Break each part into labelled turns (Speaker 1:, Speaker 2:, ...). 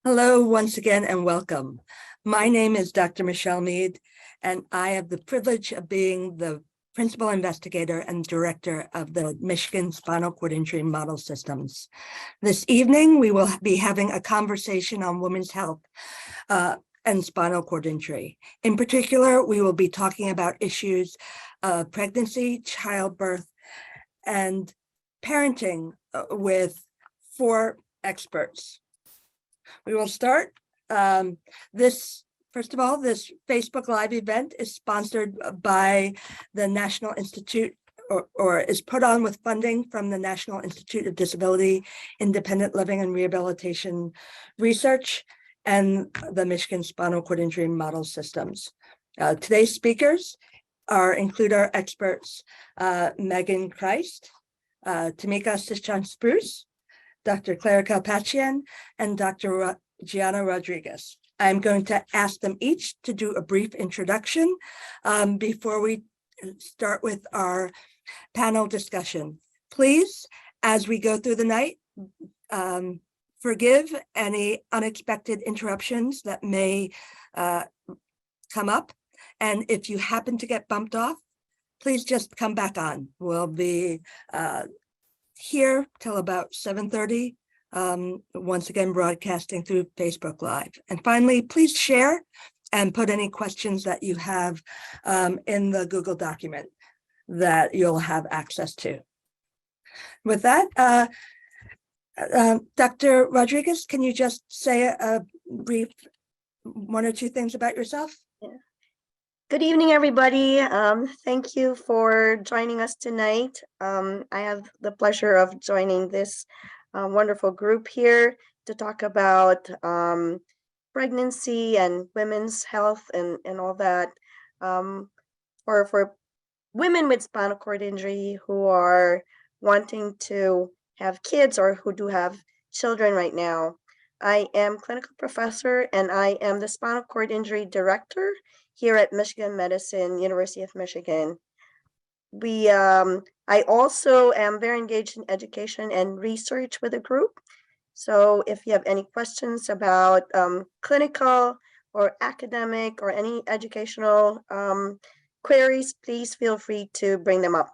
Speaker 1: Hello, once again, and welcome. My name is Dr. Michelle Mead, and I have the privilege of being the principal investigator and director of the Michigan Spinal Cord Injury Model Systems. This evening, we will be having a conversation on women's health and spinal cord injury. In particular, we will be talking about issues of pregnancy, childbirth, and parenting with 4 experts. We will start. First of all, this Facebook Live event is sponsored by the National Institute or is put on with funding from the National Institute of Disability, Independent Living and Rehabilitation Research, and the Michigan Spinal Cord Injury Model Systems. Today's speakers include our experts, Megan Christ, Tameka Citchen-Spruce, Dr. Claire Kalpakjian, and Dr. Gianna Rodriguez. I'm going to ask them each to do a brief introduction before we start with our panel discussion. Please, as we go through the night, forgive any unexpected interruptions that may come up. And if you happen to get bumped off, please just come back on. We'll be here till about 7:30, once again broadcasting through Facebook Live. And finally, please share and put any questions that you have in the Google document that you'll have access to. With that, Dr. Rodriguez, can you just say a brief 1 or 2 things about yourself?
Speaker 2: Yeah. Good evening, everybody. Thank you for joining us tonight. I have the pleasure of joining this wonderful group here to talk about pregnancy and women's health and all that. For women with spinal cord injury who are wanting to have kids or who do have children right now. I am clinical professor and I am the spinal cord injury director here at Michigan Medicine, University of Michigan. I also am very engaged in education and research with the group. So if you have any questions about clinical or academic or any educational queries, please feel free to bring them up.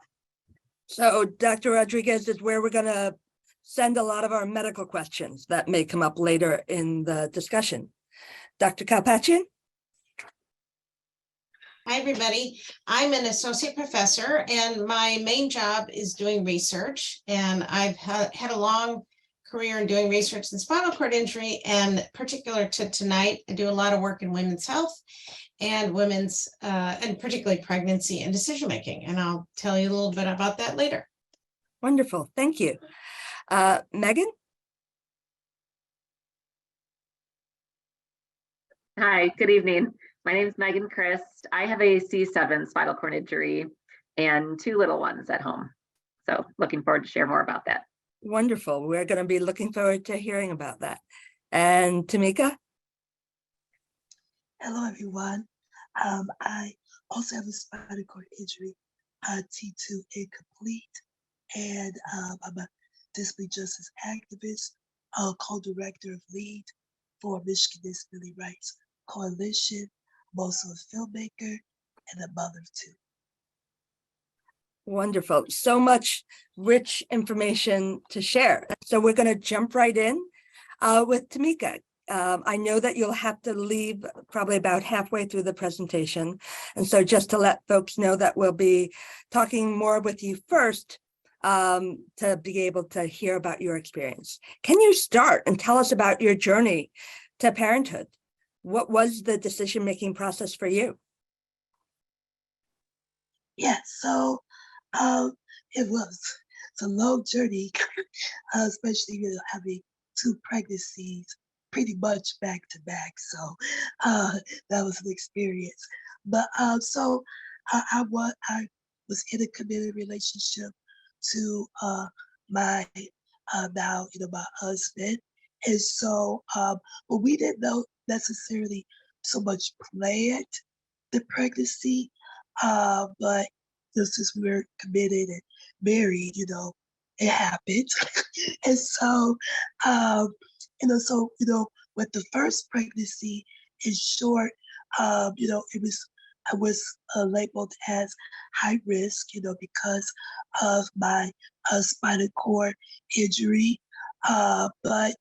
Speaker 1: So Dr. Rodriguez is where we're going to send a lot of our medical questions that may come up later in the discussion. Dr. Kalpakjian?
Speaker 3: Hi, everybody. I'm an associate professor, and my main job is doing research. And I've had a long career in doing research in spinal cord injury, and particular to tonight, I do a lot of work in women's health and women's, and particularly pregnancy and decision making. And I'll tell you a little bit about that later.
Speaker 1: Wonderful. Thank you. Megan?
Speaker 4: Hi, good evening. My name is Megan Christ. I have a C7 spinal cord injury and 2 little ones at home. So looking forward to share more about that.
Speaker 1: Wonderful. We're going to be looking forward to hearing about that. And Tameka?
Speaker 5: Hello, everyone. I also have a spinal cord injury, T2 incomplete, and I'm a disability justice activist, co-director of LEAD for Michigan Disability Rights Coalition. I'm also a filmmaker and a mother of 2.
Speaker 1: Wonderful. So much rich information to share. So we're going to jump right in with Tameka. I know that you'll have to leave probably about halfway through the presentation. And so just to let folks know that we'll be talking more with you first to be able to hear about your experience. Can you start and tell us about your journey to parenthood? What was the decision-making process for you?
Speaker 5: Yeah, so it's a long journey, especially having 2 pregnancies pretty much back to back. So that was an experience. But so I was in a committed relationship to my now my husband, and so but we didn't know necessarily so much planned the pregnancy, but since we were committed and married, it happened. And so so with the first pregnancy, in short, I was labeled as high risk, because of my spinal cord injury. But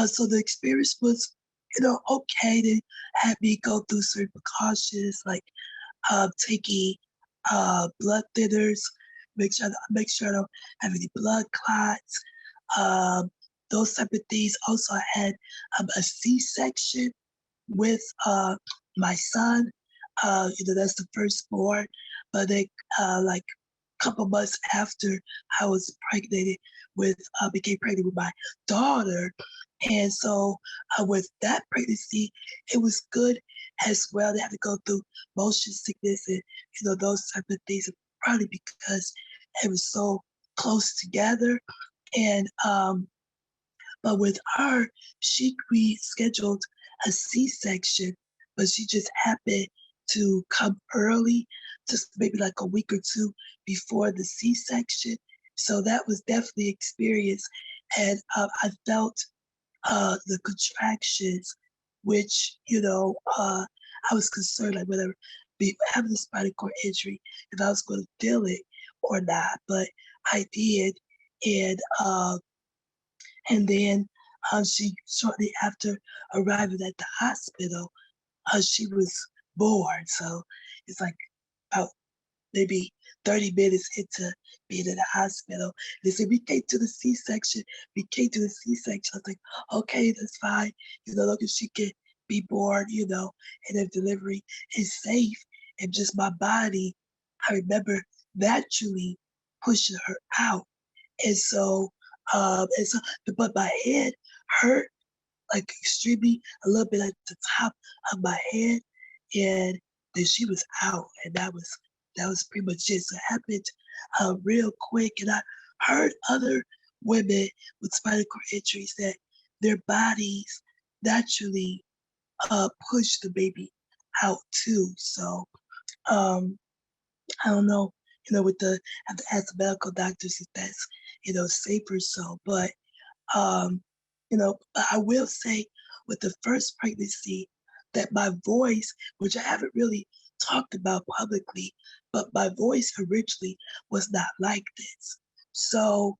Speaker 5: so the experience was, okay. They had me go through certain precautions like taking blood thinners, make sure I don't have any blood clots, um, those type of things. Also, I had a C-section with my son. That's the firstborn, but they like a couple months after I was became pregnant with my daughter. And so with that pregnancy, it was good as well. They had to go through motion sickness and those type of things, probably because it was so close together. And but with her, we scheduled a C-section, but she just happened to come early, just maybe like a week or two before the C-section. So that was definitely experience. And I felt the contractions, which, I was concerned, like whether be having a spinal cord injury, if I was going to feel it or not, but I did. And then she, shortly after arriving at the hospital, she was born. So it's like about maybe 30 minutes into being in the hospital. They said, we came to the C-section. We came to the C-section. I was like, okay, that's fine. Look, if she can be born, and if delivery is safe. And just my body, I remember naturally pushing her out. And so, but my head hurt like extremely, a little bit at the top of my head. And then she was out, and that was pretty much it. So it happened real quick. And I heard other women with spinal cord injuries that their bodies naturally push the baby out too. So I don't know, with I have to ask the medical doctors if that's, safer so. But I will say with the first pregnancy that my voice, which I haven't really talked about publicly, but my voice originally was not like this. So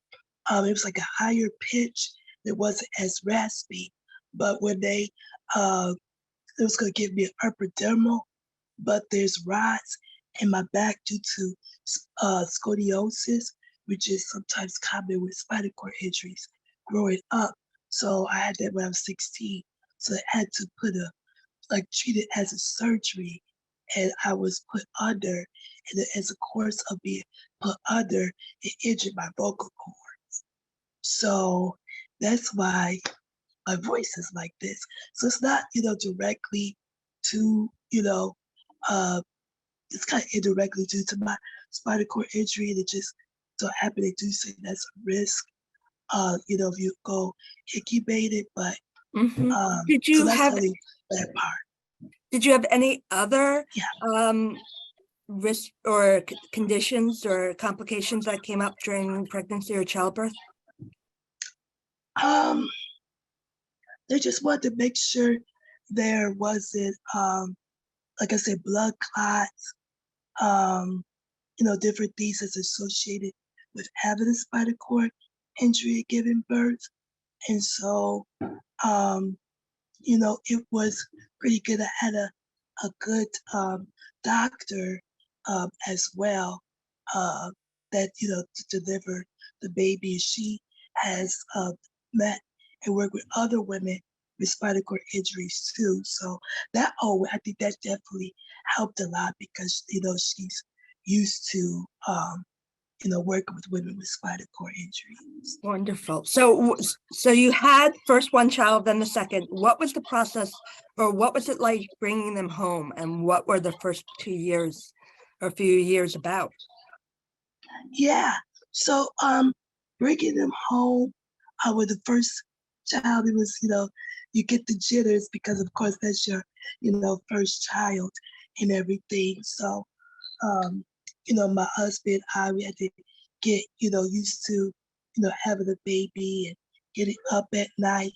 Speaker 5: it was like a higher pitch. It wasn't as raspy. But when it was going to give me an epidermal, but there's rods in my back due to scoliosis, which is sometimes common with spinal cord injuries growing up. So I had that when I was 16. So I had to treat it as a surgery. And I was put under, and then as a course of being put under, it injured my vocal cords. So that's why my voice is like this. So it's not, directly to, it's kind of indirectly due to my spinal cord injury. And it just so happened they do say that's a risk, if you go incubated, but
Speaker 1: Mhm.
Speaker 5: so that's only that part.
Speaker 1: Did you have any other
Speaker 5: Yeah.
Speaker 1: risk or conditions or complications that came up during pregnancy or childbirth?
Speaker 5: They just wanted to make sure there wasn't, like I said, blood clots, different things that's associated with having a spinal cord injury at giving birth. And so, it was pretty good. I had a good doctor as well that, to deliver the baby. She has met and worked with other women with spinal cord injuries too. So I think that definitely helped a lot because, she's used to, working with women with spinal cord injuries.
Speaker 1: Wonderful. So you had first one child, then the second. What was the process, or what was it like bringing them home, and what were the first 2 years or few years about?
Speaker 5: Yeah. So bringing them home with the first child, it was, you get the jitters because of course that's your, first child and everything. So my husband, we had to get, used to, having a baby and getting up at night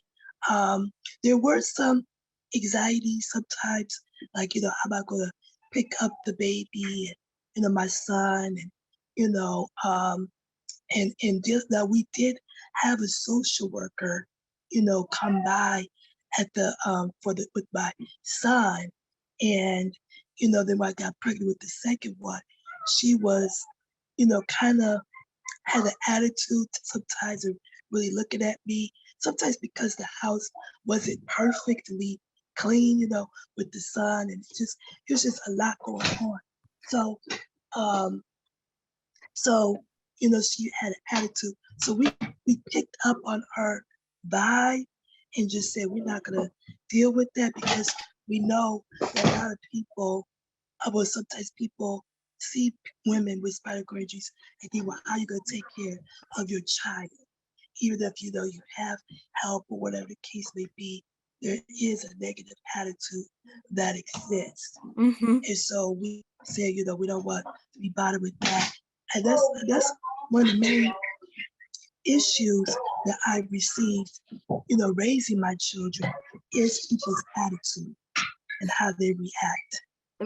Speaker 5: There were some anxiety sometimes, like, am I gonna pick up the baby and, my son, and, and just that we did have a social worker, come by at the, with my son. And, then when I got pregnant with the second one, she was, kind of had an attitude sometimes of really looking at me, sometimes because the house wasn't perfectly clean, with the sun, and it was just a lot going on. So, um, she had an attitude. So we picked up on her vibe and just said, we're not gonna deal with that, because we know that a lot of people, well, sometimes people see women with spinal cord injuries and think, well, how are you gonna take care of your child? Even if you have help or whatever the case may be, there is a negative attitude that exists.
Speaker 1: Mm-hmm.
Speaker 5: And so we said, we don't want to be bothered with that. And that's one of the main issues that I received, raising my children, is people's attitude and how they react.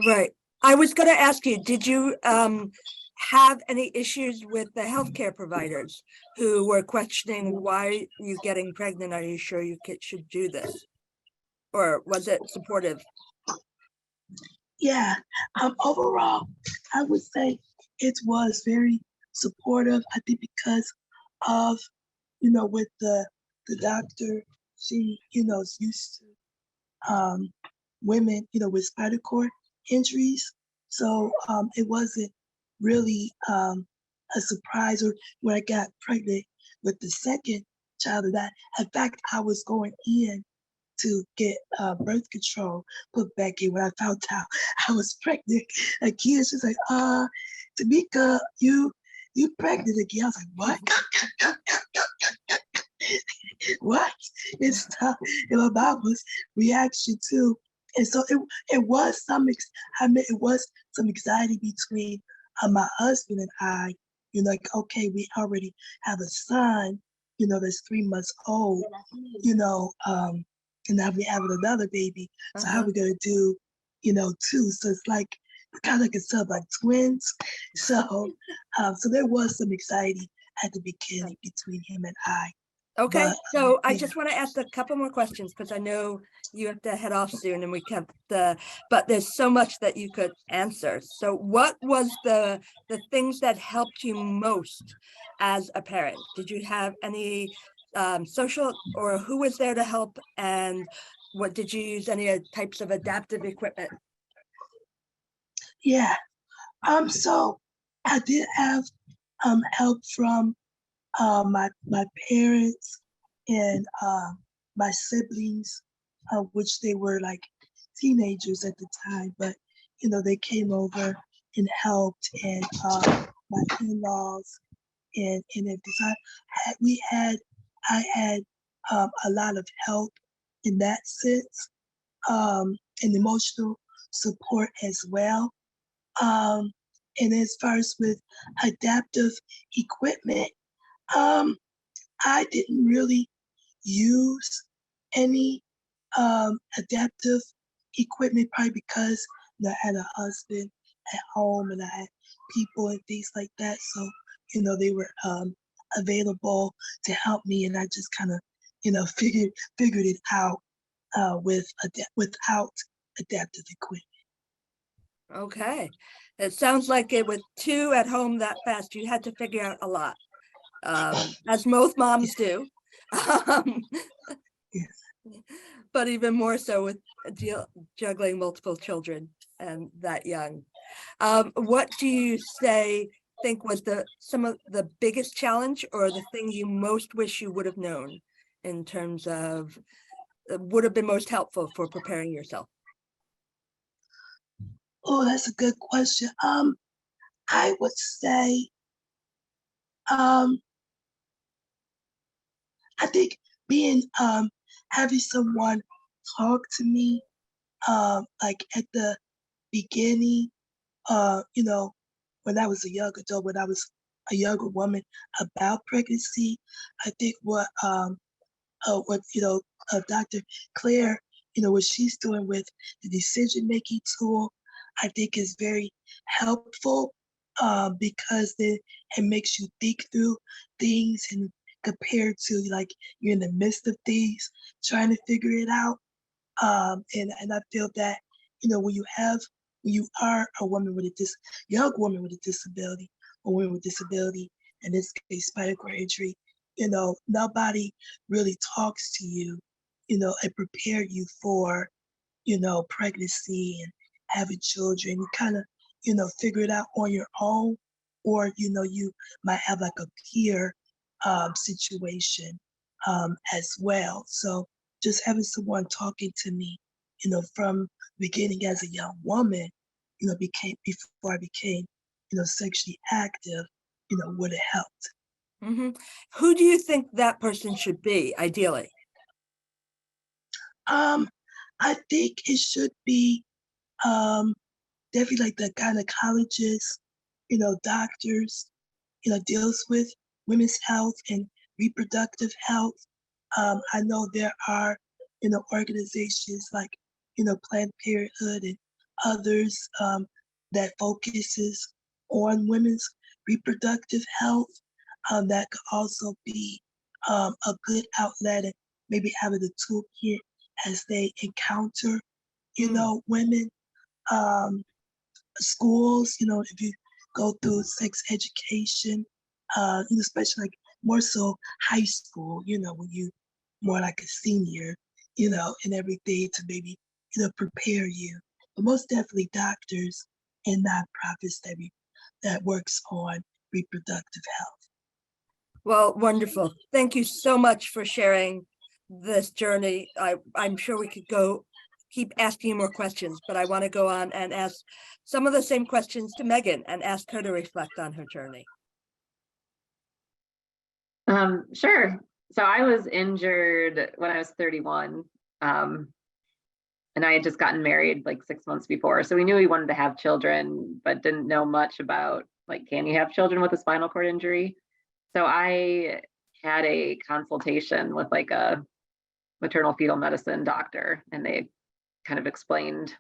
Speaker 1: Right. I was going to ask you, did you have any issues with the healthcare providers who were questioning, why are you getting pregnant? Are you sure you should do this? Or was it supportive?
Speaker 5: Yeah, overall, I would say it was very supportive. I think because of, with the doctor, she, is used to women, with spinal cord injuries. So it wasn't really a surprise. Or when I got pregnant with the second child of that, in fact, I was going in to get birth control put back in when I found out I was pregnant again. She's like, Tameka, you pregnant again. I was like, what? What? It's tough. And my mom was reaction too. And so it was it was some anxiety between my husband and I, like, okay, we already have a son, that's 3 months old, and now we're having another baby. So how are we gonna do, two? So it's like kind of like it's like twins. So so there was some anxiety at the beginning between him and I.
Speaker 1: Okay,
Speaker 5: But,
Speaker 1: so I
Speaker 5: yeah.
Speaker 1: just want to ask a couple more questions, because I know you have to head off soon, and we kept but there's so much that you could answer. So what was the things that helped you most as a parent? Did you have any social, or who was there to help, and what did you use, any types of adaptive equipment?
Speaker 5: Yeah. So I did have help from my parents and my siblings, which they were like teenagers at the time, but they came over and helped, and my in-laws and everything. So I had a lot of help in that sense, and emotional support as well. And as far as with adaptive equipment, I didn't really use any adaptive equipment, probably because I had a husband at home and I had people and things like that. So, they were available to help me, and I just kind of, figured it out without adaptive equipment.
Speaker 1: Okay, it sounds like it, with 2 at home that fast, you had to figure out a lot, as most moms do.
Speaker 5: Yes.
Speaker 1: But even more so with juggling multiple children and that young. What do you think was some of the biggest challenge, or the thing you most wish you would have known, in terms of would have been most helpful for preparing yourself?
Speaker 5: Oh, that's a good question. I would say, I think being having someone talk to me, like at the beginning, when I was a young adult, when I was a younger woman, about pregnancy. I think what of Dr. Claire, what she's doing with the decision-making tool, I think is very helpful because it makes you think through things and compared to like you're in the midst of things, trying to figure it out. And I feel that, when you are a woman with a young woman with a disability, or woman with disability, in this case, spinal cord injury, nobody really talks to you, and prepare you for, pregnancy and having children. You kind of, figure it out on your own, or, you might have like a peer situation as well. So just having someone talking to me, from the beginning as a young woman, before I became, sexually active, would have helped.
Speaker 1: Mhm. Who do you think that person should be, ideally?
Speaker 5: I think it should be definitely like the gynecologist, doctors, deals with women's health and reproductive health. I know there are, organizations like, Planned Parenthood and others that focuses on women's reproductive health. That could also be a good outlet and maybe having a toolkit as they encounter, women. Schools, if you go through sex education, especially like more so high school, when you more like a senior, and everything to maybe, prepare you. But most definitely doctors and nonprofits that works on reproductive health.
Speaker 1: Well, wonderful. Thank you so much for sharing this journey. I'm sure we could keep asking you more questions, but I want to go on and ask some of the same questions to Megan and ask her to reflect on her journey.
Speaker 4: Sure. So I was injured when I was 31. And I had just gotten married like 6 months before. So we knew we wanted to have children, but didn't know much about like, can you have children with a spinal cord injury? So I had a consultation with like a maternal fetal medicine doctor, and they kind of explained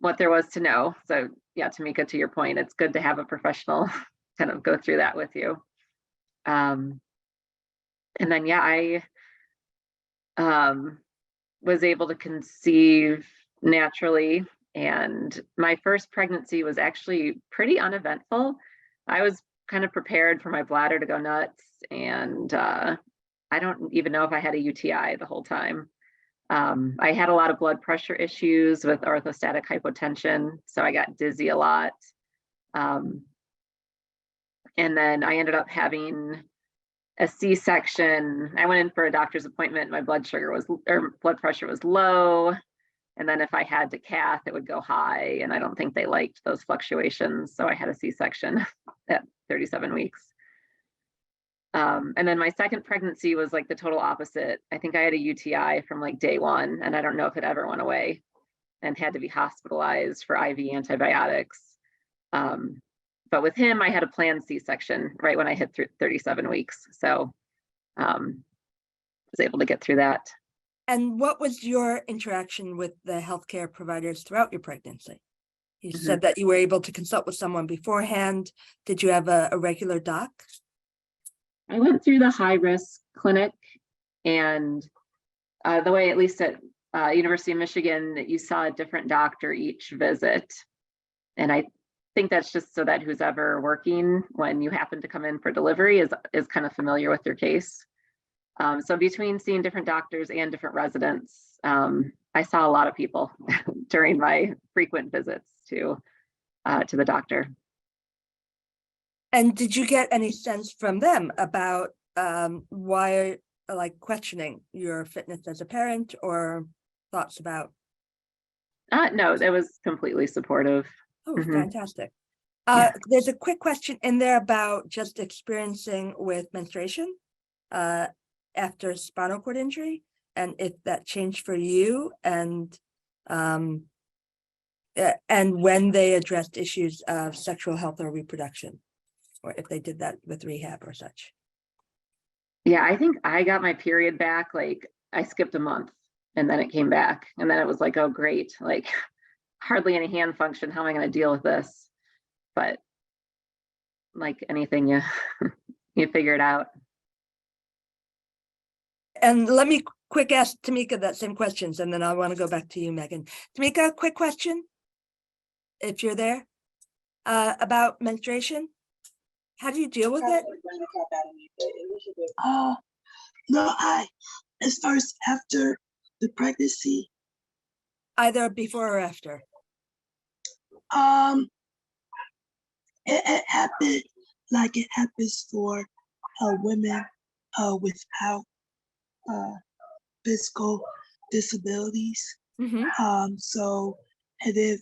Speaker 4: what there was to know. So yeah, Tameka, to your point, it's good to have a professional kind of go through that with you. And then, yeah, I was able to conceive naturally. And my first pregnancy was actually pretty uneventful. I was kind of prepared for my bladder to go nuts. And I don't even know if I had a UTI the whole time. I had a lot of blood pressure issues with orthostatic hypotension. So I got dizzy a lot. And then I ended up having a C-section. I went in for a doctor's appointment. My blood pressure was low. And then if I had to cath, it would go high. And I don't think they liked those fluctuations. So I had a C-section at 37 weeks. And then my second pregnancy was like the total opposite. I think I had a UTI from like day one, and I don't know if it ever went away, and had to be hospitalized for IV antibiotics. But with him, I had a planned C-section right when I hit 37 weeks. So was able to get through that.
Speaker 1: And what was your interaction with the healthcare providers throughout your pregnancy? You said that you were able to consult with someone beforehand. Did you have a regular doc?
Speaker 4: I went through the high-risk clinic, and the way, at least at University of Michigan, you saw a different doctor each visit. And I think that's just so that who's ever working when you happen to come in for delivery is kind of familiar with your case. So between seeing different doctors and different residents, I saw a lot of people during my frequent visits to the doctor.
Speaker 1: And did you get any sense from them about why, like, questioning your fitness as a parent, or thoughts about?
Speaker 4: No, it was completely supportive.
Speaker 1: Oh, fantastic. There's a quick question in there about just experiencing with menstruation after spinal cord injury, and if that changed for you, and when they addressed issues of sexual health or reproduction, or if they did that with rehab or such.
Speaker 4: Yeah, I think I got my period back like I skipped a month and then it came back. And then it was like, oh, great. Like hardly any hand function. How am I going to deal with this? But like anything, you, you figure it out.
Speaker 1: And let me quick ask Tameka that same questions, and then I want to go back to you, Megan. Tameka, quick question, if you're there, about menstruation. How do you deal with it?
Speaker 5: No, as far as after the pregnancy,
Speaker 1: Either before or after?
Speaker 5: it happened like it happens for women without physical disabilities. So, and then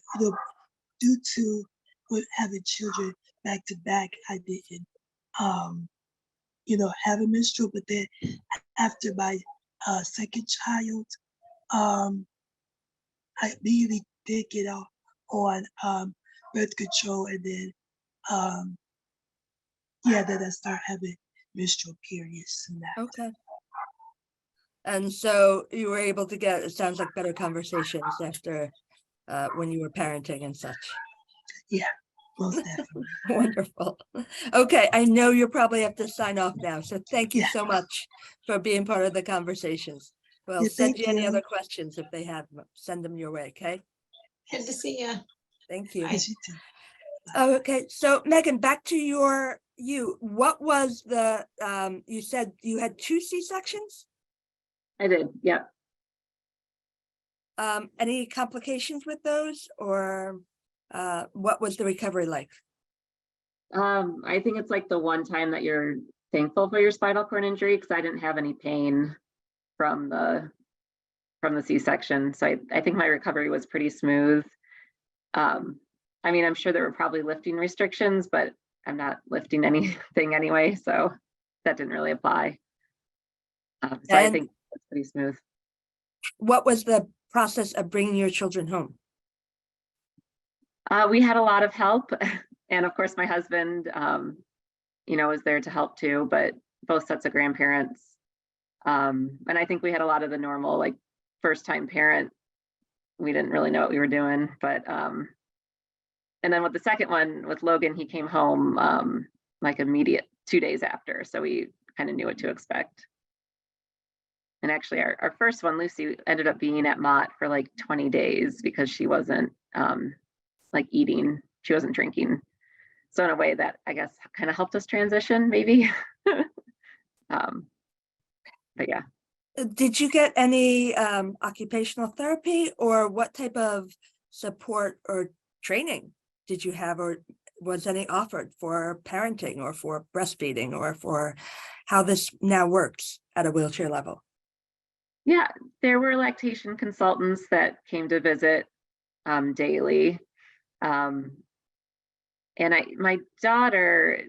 Speaker 5: due to with having children back to back, I didn't have a menstrual. But then after my second child, I immediately did get on birth control, and then then I started having menstrual periods and that.
Speaker 1: Okay. And so you were able to get, it sounds like, better conversations after when you were parenting and such.
Speaker 5: Yeah, most definitely.
Speaker 1: Wonderful. Okay, I know you probably have to sign off now, so thank you so much for being part of the conversations. Well,
Speaker 5: Yeah,
Speaker 1: send
Speaker 5: thank
Speaker 1: you any
Speaker 5: you.
Speaker 1: other questions if they have, send them your way, okay?
Speaker 3: Good to see you.
Speaker 1: Thank you.
Speaker 5: Yes, you too.
Speaker 1: Okay, so Megan, back to what was the, you said you had 2 C-sections?
Speaker 4: I did. Yep.
Speaker 1: Any complications with those, or what was the recovery like?
Speaker 4: I think it's like the one time that you're thankful for your spinal cord injury, because I didn't have any pain from the C-section. So I think my recovery was pretty smooth. I mean, I'm sure there were probably lifting restrictions, but I'm not lifting anything anyway, so that didn't really apply. So I think it's pretty smooth.
Speaker 1: What was the process of bringing your children home?
Speaker 4: We had a lot of help, and of course my husband, was there to help too, but both sets of grandparents. And I think we had a lot of the normal, like first time parent, we didn't really know what we were doing, but and then with the second one with Logan, he came home like immediate 2 days after, so we kind of knew what to expect. And actually our first one, Lucy, ended up being at Mott for like 20 days because she wasn't like eating, she wasn't drinking. So in a way that I guess kind of helped us transition maybe. But yeah.
Speaker 1: Did you get any occupational therapy, or what type of support or training did you have, or was any offered for parenting or for breastfeeding or for how this now works at a wheelchair level?
Speaker 4: Yeah, there were lactation consultants that came to visit daily. And my daughter,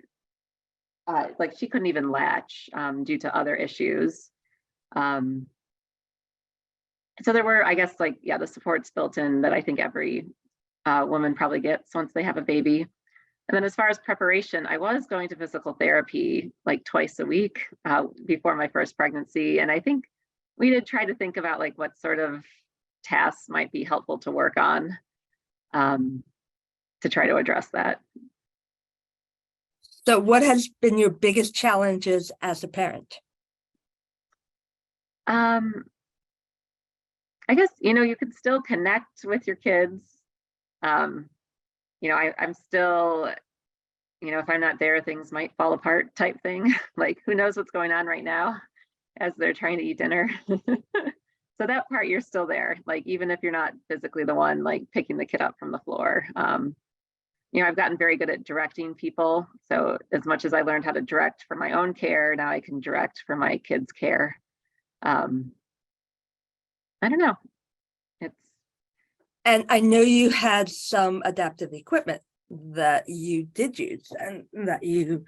Speaker 4: like she couldn't even latch due to other issues. So there were, I guess, like, yeah, the supports built in that I think every woman probably gets once they have a baby. And then as far as preparation, I was going to physical therapy like twice a week before my first pregnancy. And I think we did try to think about like what sort of tasks might be helpful to work on to try to address that.
Speaker 1: So what has been your biggest challenges as a parent?
Speaker 4: I guess, you could still connect with your kids. I'm still, if I'm not there, things might fall apart type thing. Like, who knows what's going on right now as they're trying to eat dinner. So that part, you're still there. Like, even if you're not physically the one, like picking the kid up from the floor. I've gotten very good at directing people. So as much as I learned how to direct for my own care, now I can direct for my kids' care. I don't know.
Speaker 1: And I know you had some adaptive equipment that you did use and that you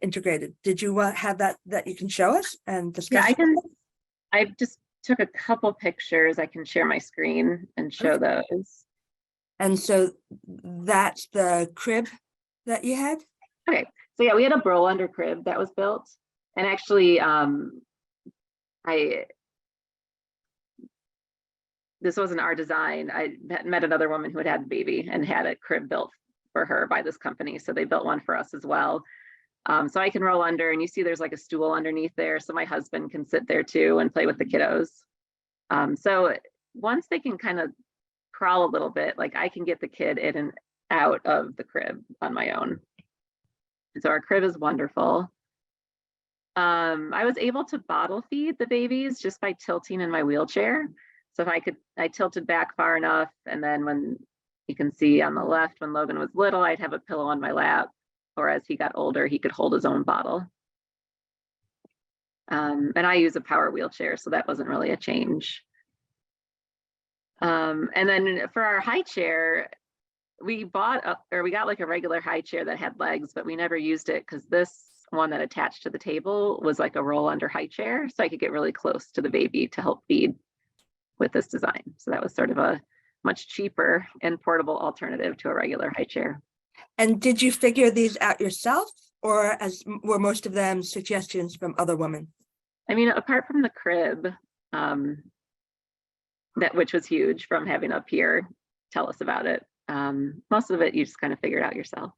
Speaker 1: integrated. Did you have that you can show us and discuss?
Speaker 4: Yeah, I just took a couple pictures. I can share my screen and show those.
Speaker 1: And so that's the crib that you had?
Speaker 4: Okay, so yeah, we had a burl under crib that was built. And actually, this wasn't our design. I met another woman who had had a baby and had a crib built for her by this company. So they built one for us as well. So I can roll under, and you see there's like a stool underneath there. So my husband can sit there too and play with the kiddos. So once they can kind of crawl a little bit, like I can get the kid in and out of the crib on my own. And so our crib is wonderful. I was able to bottle feed the babies just by tilting in my wheelchair. So if I tilted back far enough, and then when you can see on the left, when Logan was little, I'd have a pillow on my lap, or as he got older, he could hold his own bottle. And I use a power wheelchair, so that wasn't really a change. And then for our high chair, we got like a regular high chair that had legs, but we never used it because this one that attached to the table was like a roll under high chair. So I could get really close to the baby to help feed with this design. So that was sort of a much cheaper and portable alternative to a regular high chair.
Speaker 1: And did you figure these out yourself, or were most of them suggestions from other women?
Speaker 4: I mean, apart from the crib, which was huge from having a peer tell us about it, most of it you just kind of figured out yourself.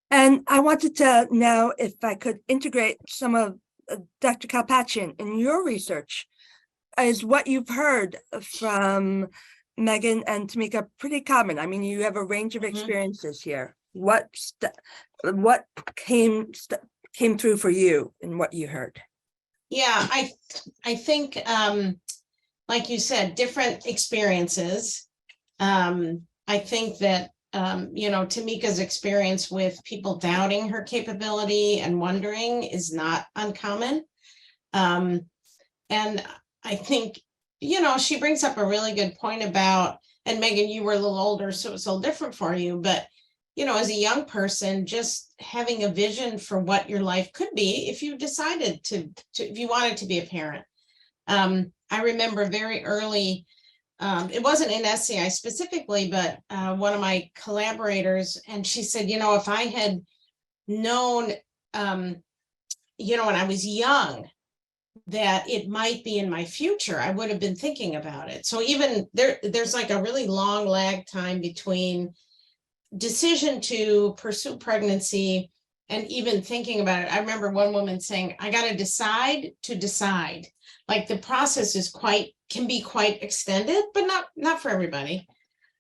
Speaker 1: And I wanted to know if I could integrate some of Dr. Kalpakjian in your research. Is what you've heard from Megan and Tameka pretty common? I mean, you have a range of experiences here. What came through for you in what you heard?
Speaker 3: Yeah, I think, like you said, different experiences. I think that, Tameka's experience with people doubting her capability and wondering is not uncommon. And I think, she brings up a really good point about, and Megan, you were a little older, so it was a little different for you, but, as a young person, just having a vision for what your life could be if you decided if you wanted to be a parent. I remember very early, it wasn't in SCI specifically, but one of my collaborators, and she said, if I had known, when I was young, that it might be in my future, I would have been thinking about it. So even there's like a really long lag time between decision to pursue pregnancy and even thinking about it. I remember one woman saying, I got to decide. Like the process is can be quite extended, but not for everybody.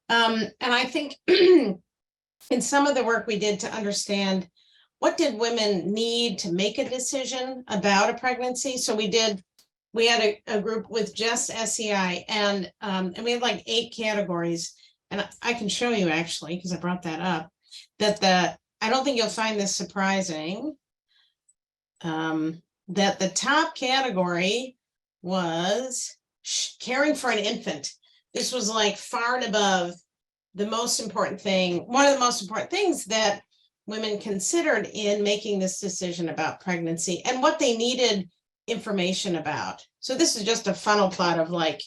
Speaker 3: And I think in some of the work we did to understand what did women need to make a decision about a pregnancy. So we had a group with just SCI, and we had like 8 categories. And I can show you actually, because I brought that up, that I don't think you'll find this surprising, that the top category was caring for an infant. This was like far and above the most important thing, one of the most important things that women considered in making this decision about pregnancy and what they needed information about. So this is just a funnel plot of like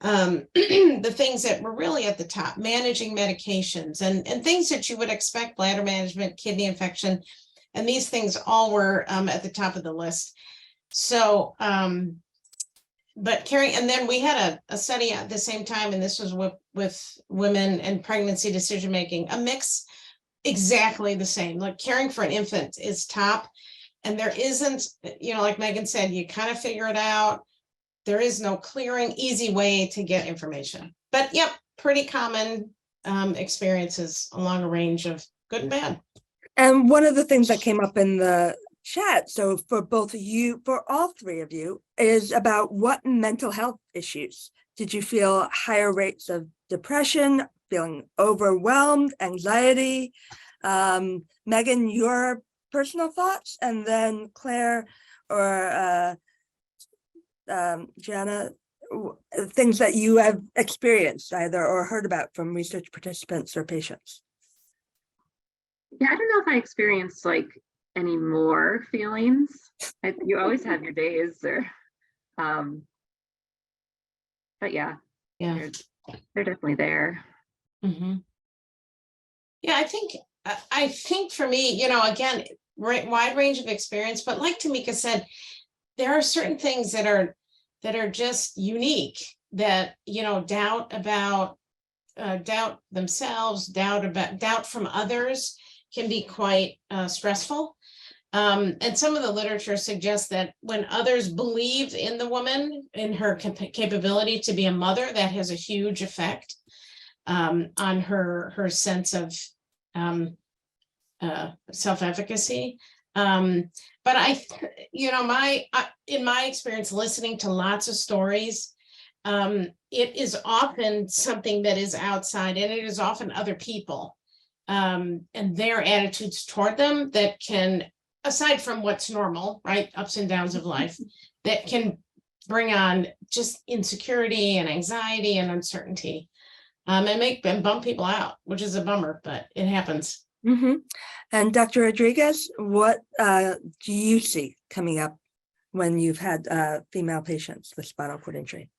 Speaker 3: the things that were really at the top: managing medications and things that you would expect, bladder management, kidney infection, and these things all were at the top of the list. So, but caring, and then we had a study at the same time, and this was with women and pregnancy decision making, a mix exactly the same. Like caring for an infant is top, and there isn't, like Megan said, you kind of figure it out. There is no clearing, easy way to get information. But yep, pretty common experiences along a range of good and bad.
Speaker 1: And one of the things that came up in the chat, so for both of you, for all 3 of you, is about what mental health issues. Did you feel higher rates of depression, feeling overwhelmed, anxiety? Megan, your personal thoughts, and then Claire or Gianna, things that you have experienced either or heard about from research participants or patients.
Speaker 4: Yeah, I don't know if I experienced like any more feelings. You always have your days, or but yeah, they're definitely there.
Speaker 3: Mm-hmm. Yeah, I think for me, again, wide range of experience, but like Tameka said, there are certain things that are that are just unique, that, you know, doubt themselves, doubt from others can be quite stressful. And some of the literature suggests that when others believe in the woman, in her capability to be a mother, that has a huge effect on her sense of self-efficacy. But you know, in my experience, listening to lots of stories, it is often something that is outside, and it is often other people and their attitudes toward them that can, aside from what's normal, right, ups and downs of life, that can bring on just insecurity and anxiety and uncertainty, and bump people out, which is a bummer, but it happens.
Speaker 1: Mm-hmm. And Dr. Rodriguez, what do you see coming up when you've had female patients with spinal cord injury?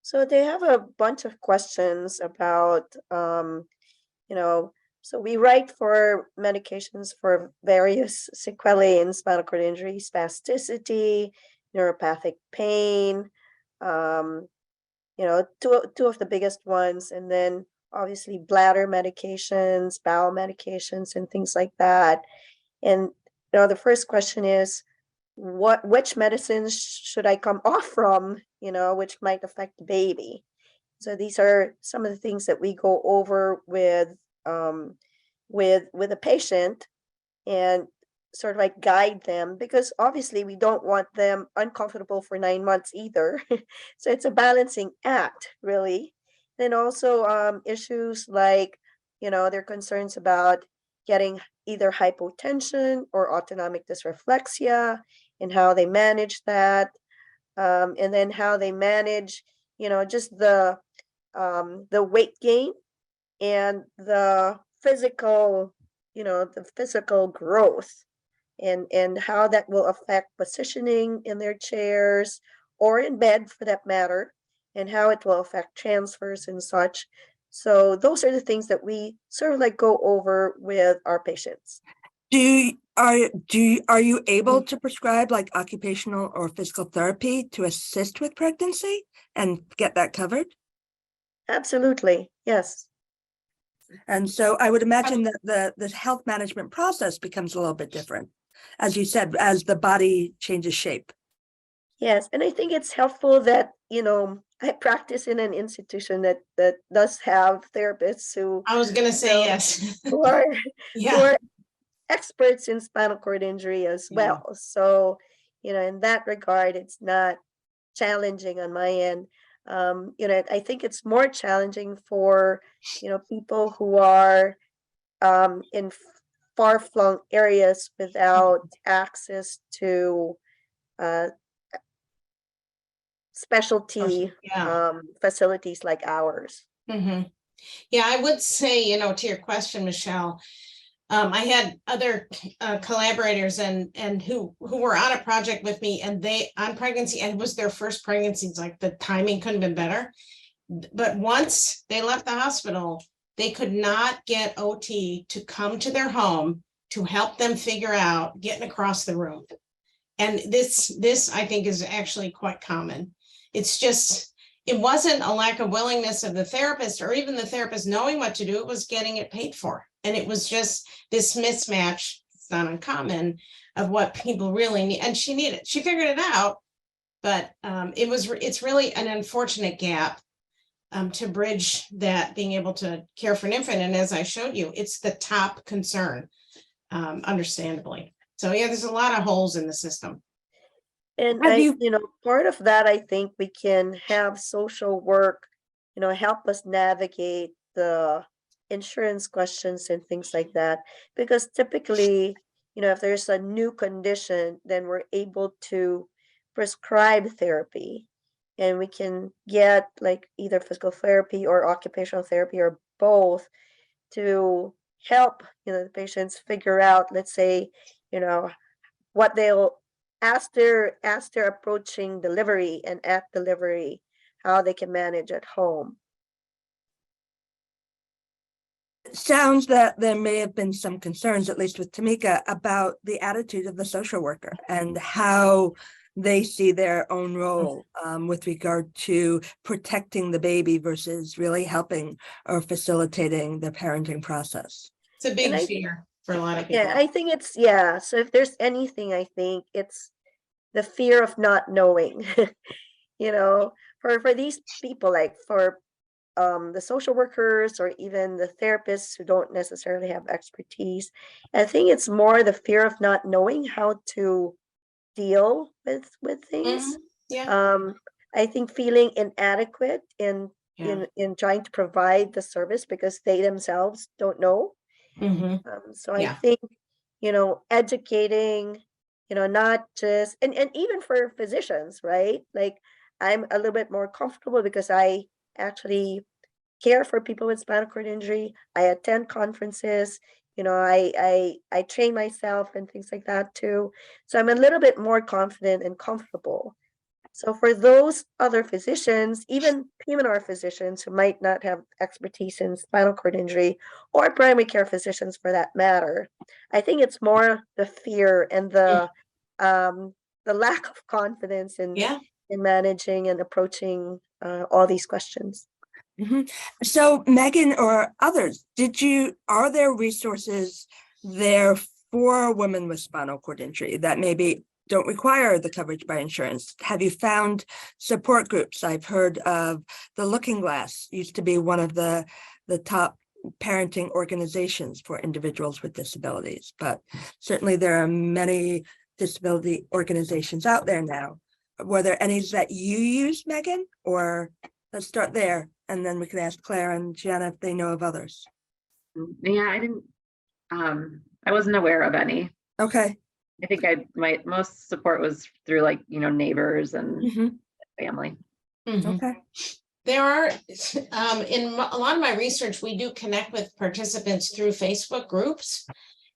Speaker 2: So they have a bunch of questions about, you know, so we write for medications for various sequelae in spinal cord injury, spasticity, neuropathic pain, you know, two of the biggest ones, and then obviously bladder medications, bowel medications, and things like that. And you know, the first question is, which medicines should I come off from, you know, which might affect the baby? So these are some of the things that we go over with a patient, and sort of like guide them, because obviously we don't want them uncomfortable for 9 months either. So it's a balancing act, really. Then also issues like, you know, their concerns about getting either hypotension or autonomic dysreflexia, and how they manage that, and then how they manage, you know, just the weight gain and the physical, you know, the physical growth, and how that will affect positioning in their chairs or in bed for that matter, and how it will affect transfers and such. So those are the things that we sort of like go over with our patients.
Speaker 1: Are you able to prescribe like occupational or physical therapy to assist with pregnancy and get that covered?
Speaker 2: Absolutely, yes.
Speaker 1: And so I would imagine that the health management process becomes a little bit different, as you said, as the body changes shape.
Speaker 2: Yes, and I think it's helpful that, you know, I practice in an institution that does have therapists who,
Speaker 3: I was gonna say,
Speaker 2: you know,
Speaker 3: yes.
Speaker 2: who are
Speaker 3: Yeah.
Speaker 2: who are experts in spinal cord injury as well. So, you know, in that regard, it's not challenging on my end. You know, I think it's more challenging for, you know, people who are in far-flung areas without access to specialty
Speaker 3: Yeah.
Speaker 2: facilities like ours.
Speaker 3: Mm-hmm. Yeah, I would say, you know, to your question, Michelle, I had other collaborators and who were on a project with me, and they on pregnancy, and it was their first pregnancy. It's like the timing couldn't have been better. But once they left the hospital, they could not get OT to come to their home to help them figure out getting across the room. And this I think is actually quite common. It's just, it wasn't a lack of willingness of the therapist or even the therapist knowing what to do, it was getting it paid for. And it was just this mismatch, it's not uncommon, of what people really need. And she figured it out, but it's really an unfortunate gap to bridge that, being able to care for an infant. And as I showed you, it's the top concern, understandably. So yeah, there's a lot of holes in the system.
Speaker 2: And
Speaker 1: Have
Speaker 2: part of that, I think we can have social work, you know, help us navigate the insurance questions and things like that. Because typically, you know, if there's a new condition, then we're able to prescribe therapy, and we can get like either physical therapy or occupational therapy or both to help, you know, the patients figure out, let's say, you know, what they'll as they're approaching delivery and at delivery, how they can manage at home.
Speaker 1: It sounds that there may have been some concerns, at least with Tameka, about the attitude of the social worker and how they see their own role with regard to protecting the baby versus really helping or facilitating the parenting process.
Speaker 3: It's a
Speaker 2: And
Speaker 3: big
Speaker 2: I-
Speaker 3: fear for a lot of people.
Speaker 2: Yeah, I think it's, yeah. So if there's anything, I think it's the fear of not knowing, you know, for these people, like for the social workers or even the therapists who don't necessarily have expertise. I think it's more the fear of not knowing how to deal with things.
Speaker 3: Mhm. Yeah,
Speaker 2: I think feeling inadequate
Speaker 3: yeah.
Speaker 2: in trying to provide the service because they themselves don't know.
Speaker 3: Mhm.
Speaker 2: So I
Speaker 3: Yeah.
Speaker 2: think, educating, not just, and even for physicians, right? Like I'm a little bit more comfortable because I actually care for people with spinal cord injury. I attend conferences, I train myself and things like that too. So I'm a little bit more confident and comfortable. So for those other physicians, even P&R physicians who might not have expertise in spinal cord injury, or primary care physicians for that matter, I think it's more the fear and the lack of confidence
Speaker 3: Yeah.
Speaker 2: in managing and approaching all these questions.
Speaker 1: Mhm. So Megan or others, are there resources there for women with spinal cord injury that maybe don't require the coverage by insurance? Have you found support groups? I've heard of the Looking Glass used to be one of the top parenting organizations for individuals with disabilities, but certainly there are many disability organizations out there now. Were there any that you use, Megan? Or let's start there, and then we can ask Claire and Gianna if they know of others.
Speaker 4: Yeah, I didn't, I wasn't aware of any.
Speaker 1: Okay.
Speaker 4: I think my most support was through like, neighbors and
Speaker 1: Mhm.
Speaker 4: family.
Speaker 3: Mhm.
Speaker 1: Okay.
Speaker 3: There are, in a lot of my research, we do connect with participants through Facebook groups.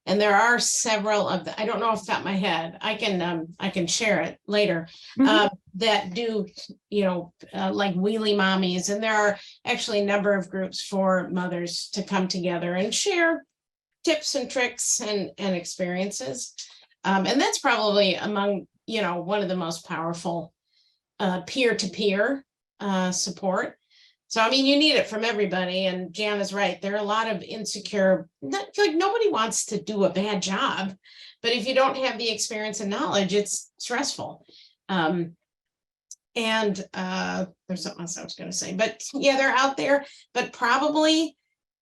Speaker 3: And there are several of the, I don't know off the top of my head, I can share it later,
Speaker 1: Mhm.
Speaker 3: that do, like Wheelie Mommies. And there are actually a number of groups for mothers to come together and share tips and tricks and experiences. And that's probably among, one of the most powerful peer-to-peer support. So, I mean, you need it from everybody. And Gianna's right. There are a lot of insecure, like nobody wants to do a bad job. But if you don't have the experience and knowledge, it's stressful. And there's something else I was going to say. But yeah, they're out there. But probably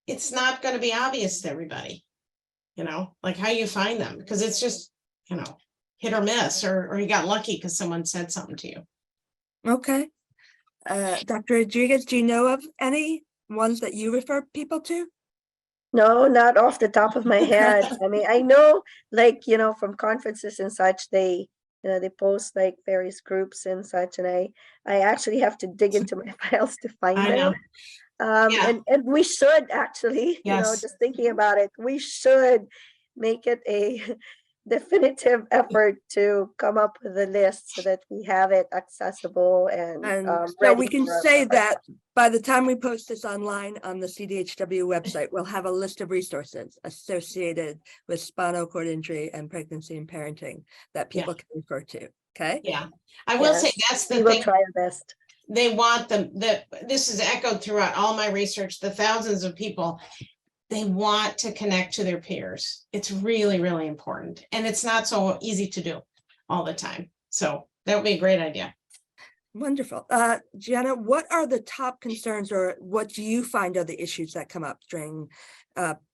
Speaker 3: it's not going to be obvious to everybody, like how you find them. Because it's just, hit or miss, or you got lucky because someone said something to you.
Speaker 1: Okay. Dr. Rodriguez, do you know of any ones that you refer people to?
Speaker 2: No, not off the top of my head. I mean, I know, like, from conferences and such, they post like various groups and such, and I actually have to dig into my files to find
Speaker 3: I know.
Speaker 2: them.
Speaker 3: Yeah.
Speaker 2: And we should actually,
Speaker 3: Yes.
Speaker 2: just thinking about it, we should make it a definitive effort to come up with a list so that we have it accessible and
Speaker 1: So
Speaker 2: ready
Speaker 1: we can
Speaker 2: for
Speaker 1: say
Speaker 2: our-
Speaker 1: that by the time we post this online on the CDHW website, we'll have a list of resources associated with spinal cord injury and pregnancy and parenting that people can refer to. Okay.
Speaker 3: Yeah. I will say
Speaker 2: Yes,
Speaker 3: that's
Speaker 2: we
Speaker 3: the
Speaker 2: will
Speaker 3: thing.
Speaker 2: try our best.
Speaker 3: They want them, that this is echoed throughout all my research, the thousands of people. They want to connect to their peers. It's really, really important. And it's not so easy to do all the time. So that would be a great idea.
Speaker 1: Wonderful. Gianna, what are the top concerns, or what do you find are the issues that come up during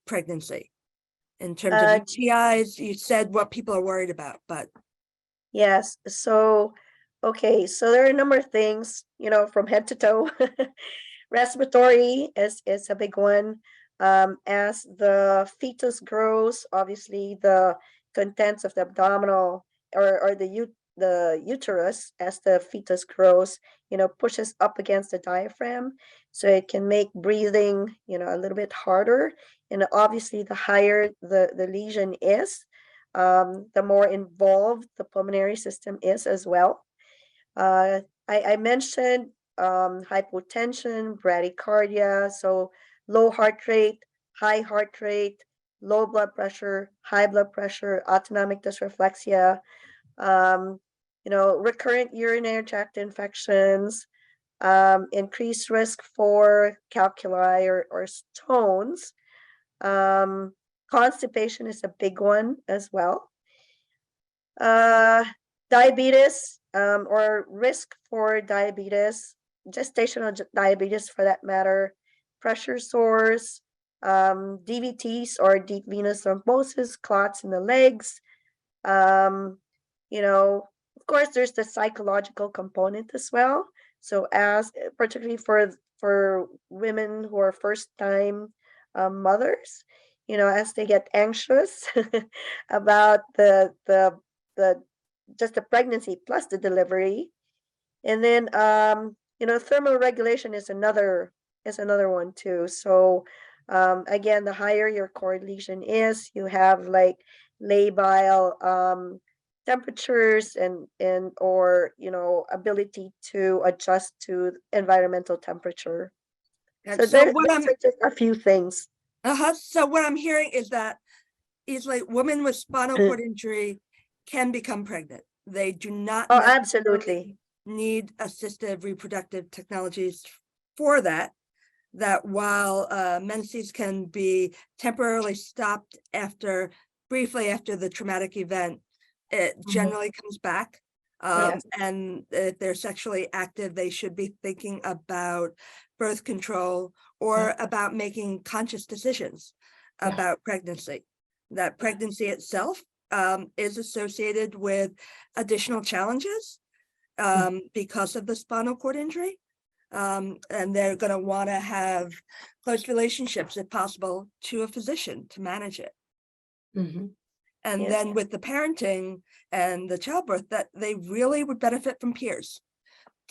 Speaker 1: pregnancy? In terms of UTIs, you said what people are worried about, but
Speaker 2: Yes. So, okay. So there are a number of things, from head to toe. Respiratory is a big one. As the fetus grows, obviously the contents of the abdominal or the uterus as the fetus grows, pushes up against the diaphragm. So it can make breathing, a little bit harder. And obviously the higher the lesion is, the more involved the pulmonary system is as well. I mentioned hypotension, bradycardia, so low heart rate, high heart rate, low blood pressure, high blood pressure, autonomic dysreflexia. recurrent urinary tract infections, increased risk for calculi or stones. Constipation is a big one as well. Diabetes, or risk for diabetes, gestational diabetes for that matter, pressure sores, DVTs or deep venous thrombosis, clots in the legs. Of course, there's the psychological component as well. So particularly for women who are first time mothers, as they get anxious about the just the pregnancy plus the delivery. And then thermal regulation is another one too. So again, the higher your cord lesion is, you have like labile temperatures and or ability to adjust to environmental temperature. So those are just a few things.
Speaker 1: So what I'm hearing is that easily women with spinal cord injury can become pregnant. They do not
Speaker 2: absolutely
Speaker 1: need assistive reproductive technologies for that. That while menses can be temporarily stopped briefly after the traumatic event, it generally comes back.
Speaker 2: Yes.
Speaker 1: And if they're sexually active, they should be thinking about birth control or about making conscious decisions about pregnancy. That pregnancy itself is associated with additional challenges because of the spinal cord injury. And they're going to want to have close relationships, if possible, to a physician to manage it. And then with the parenting and the childbirth, that they really would benefit from peers